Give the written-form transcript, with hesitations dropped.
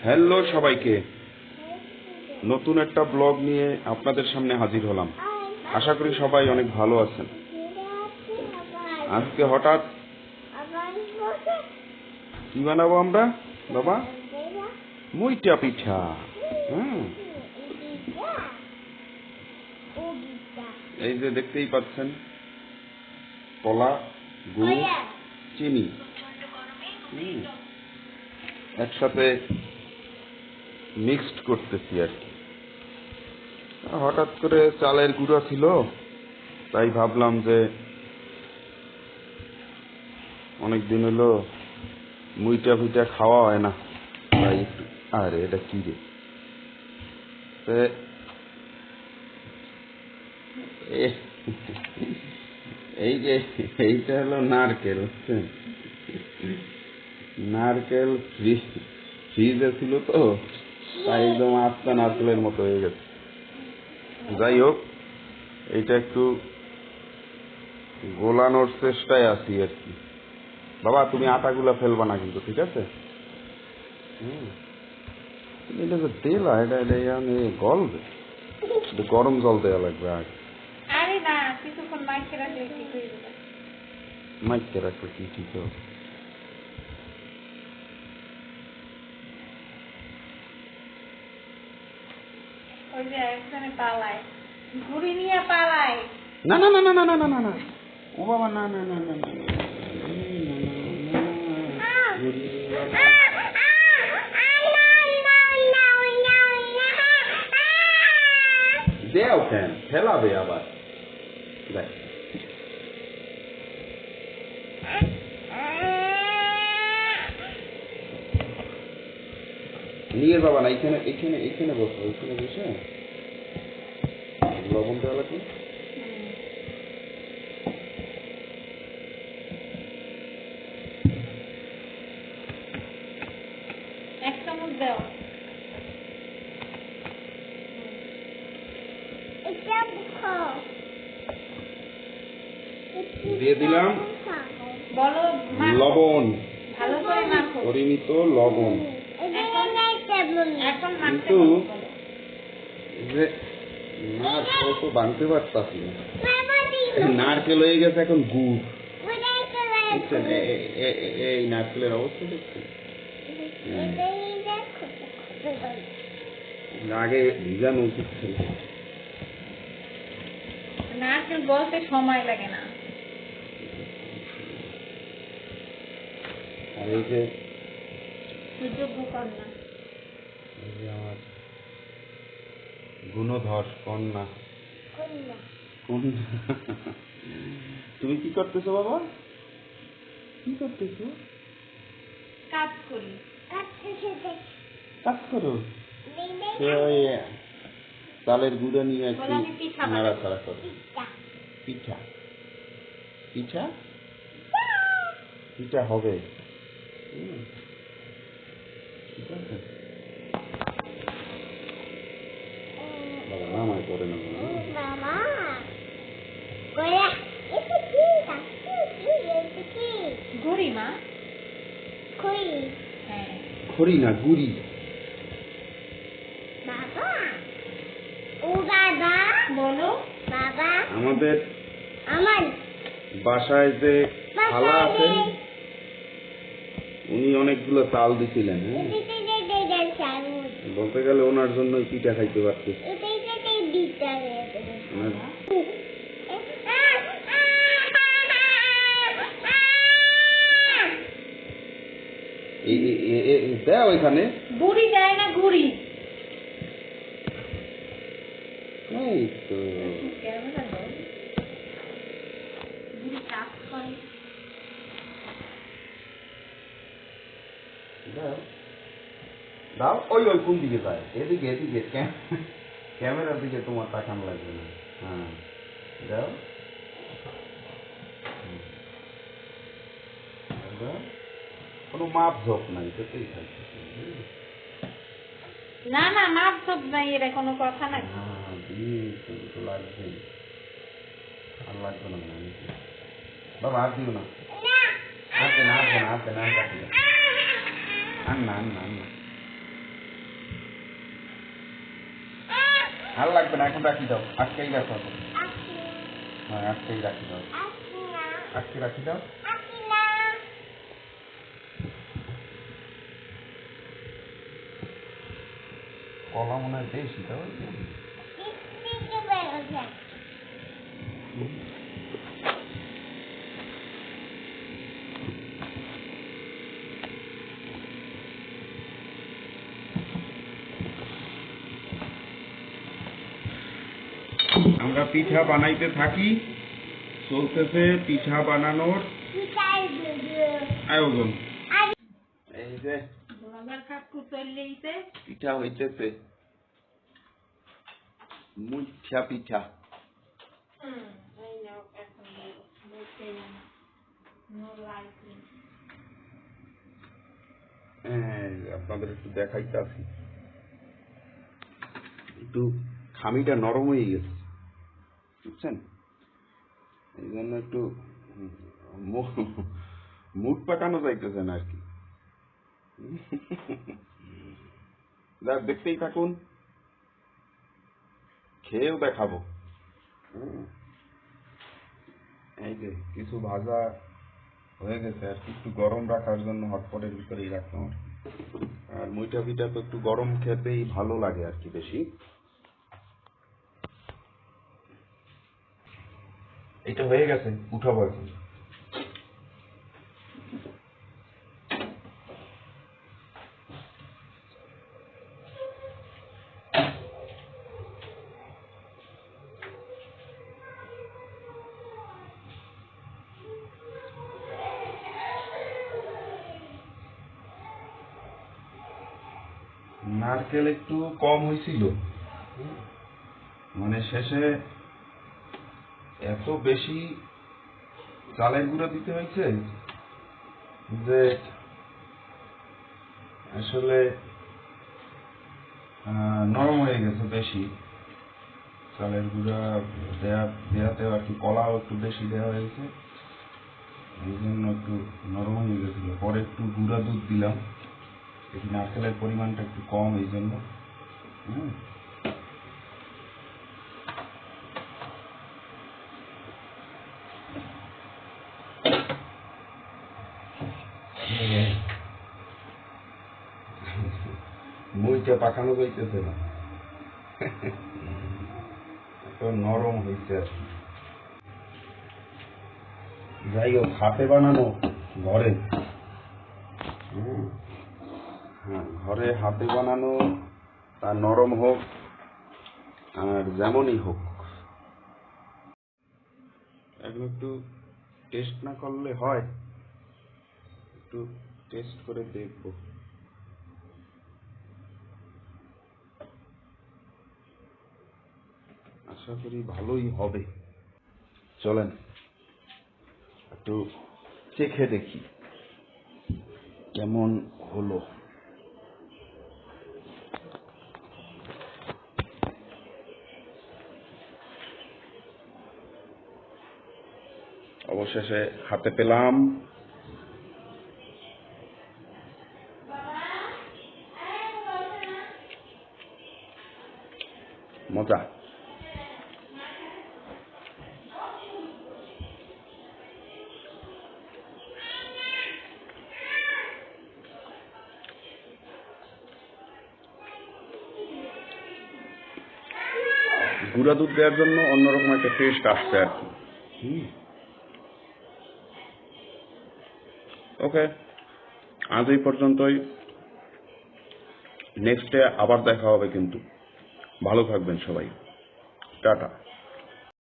Hello সবাইকে, নতুন একটা ব্লগ নিয়ে আপনাদের সামনে হাজির হলাম। আশা করি সবাই অনেক ভালো আছেন। আজকে হঠাৎ কি বানাবো আমরা বাবা? মুইটা পিঠা। এই যে দেখতেই পাচ্ছেন, কলা, গুড়, চিনি একসাথে মিক্সড করতেছি আর কি। হঠাৎ করে চালের গুঁড়া ছিল, তাই ভাবলাম যে অনেক দিন হলো মুইটা পিঠা খাওয়া হয় না, তাই একটু। আরে এটা কি রে? এই যে এইটা হলো নারকেল, বুঝছেন? নারকেল ফ্রিজে ছিল তো, তাই একদম আস্তা নারকেলের মতো হয়ে গেছে। যাই হোক, এইটা একটু গোলানোর চেষ্টায় আছি আর কি। বাবা তুমি আটাগুলা ফেলবা না কিন্তু, ঠিক আছে? এটা যে তেলা, এটা গলবে, গরম জল দেওয়া লাগবে আগে। মাইকে রাখলে কি ঠিক হবে? না না না না না না না না, ও বাবা না না না না না, দেও কেন, ফেলাবে আবার। দেখ নিয়ে যাবা না, এখানে এখানে এখানে বসো, এখানে বসে লবণ দেওয়া লাগবে। এক চামচ দাও। দিয়ে দিলাম লবণ, ভালো করে মাখো। পরিমিত লবণ। কিন্তু যে নারকেল তো বানতে পারতাছি না, নারকেল হয়ে গেছে এখন গুড়। বুঝছেন এই নারকেলের অবস্থা দেখছেন? আগে ভিজানো উচিত ছিল। নারকেল বলতে সময় লাগে না। আর এই যে আমার গুণধর কন্যা, তুমি কি করতেছো বাবা? কি করতেছো? কাজ করি। কাজ করো? চালের গুঁড়া নিয়ে একটু নাড়াচাড়া করো। পিঠা পিঠা পিঠা হবে, ঠিক আছে? বাবা নামায় করে নেবো। ঘুরি মা, খড়ি না গুড়ি। বলো বাবা, আমাদের বাসায় যে খালা আছেন, উনি অনেকগুলো চাল দিছিলেন। বলতে গেলে ওনার জন্য পিঠা খাইতে পারছি। দেও এখানে গুড়ি দেয় না, গুড়ি এই তো দাও। ওই ওই কোন দিকে যায়? এদিকে এদিকে, ক্যামেরার দিকে তোমার তাকানো লাগবে না। হ্যাঁ দাও, কোনো মাপ ঝোপ নাই, সেটাই থাকছে। না না, মাপ সব নাই, এটা কোনো কথা না। লাগবে আর লাগবে না বাবা, আর দিও না, আসবে না আসবে না আসবে না, আর না আর না আর না। আর লাগবে না, এখন রাখি দাও, আজকেই রাখো এখন। হ্যাঁ আজকেই রাখি দাও, আজকে রাখি দাও। কলা মনে হয় বেশি দাও। আমরা পিঠা বানাইতে থাকি, চলতেছে পিঠা বানানোর আয়োজন। এই যে বাবার কাকু চললেইছে। পিঠা হইতেছে, মুঠা পিঠা। এই নাও এখন বলতে নো লাইক। আপনাদের একটু দেখাইতেছি, একটু খামিটা নরম হয়ে গেছে বুঝছেন, এই জন্য একটু মুখ পাকানো যাইতেছে না আর কি। দেখতেই থাকুন, খেয়েও দেখাবো। এই যে কিছু ভাজা হয়ে গেছে আর কি, একটু গরম রাখার জন্য হটপটের ভিতরেই রাখলাম। আর মুইটা পিঠা তো একটু গরম খেতেই ভালো লাগে আর কি বেশি। এটা হয়ে গেছে, উঠাবো এখন। নারকেল একটু কম হয়েছিল, মানে শেষে এত বেশি চালের গুঁড়ো দিতে হয়েছে যে আসলে নরম হয়ে গেছে বেশি। চালের গুঁড়া দেওয়াতে আর কি, কলাও একটু বেশি দেওয়া হয়েছে, এই জন্য একটু নরম হয়ে গেছিল। পরে একটু গুঁড়া দুধ দিলাম, এই নারকেলের পরিমাণটা একটু কম এই জন্য। মুইটা পাকানো যাইতেছে না, এত নরম হয়েছে আর কি। যাই হোক, হাতে বানানো ঘরে, হ্যাঁ ঘরে হাতে বানানো, তা নরম হোক আর যেমনই হোক, এখন একটু টেস্ট না করলে হয়, একটু টেস্ট করে দেখব। আশা করি ভালোই হবে। চলেন একটু চেখে দেখি কেমন হলো। অবশেষে হাতে পেলাম, মজা। গুঁড়া দুধ দেওয়ার জন্য অন্যরকম একটা টেস্ট আসছে আর কি। ওকে, আজ এই পর্যন্তই। নেক্সটে আবার দেখা হবে কিন্তু। ভালো থাকবেন সবাই, টাটা।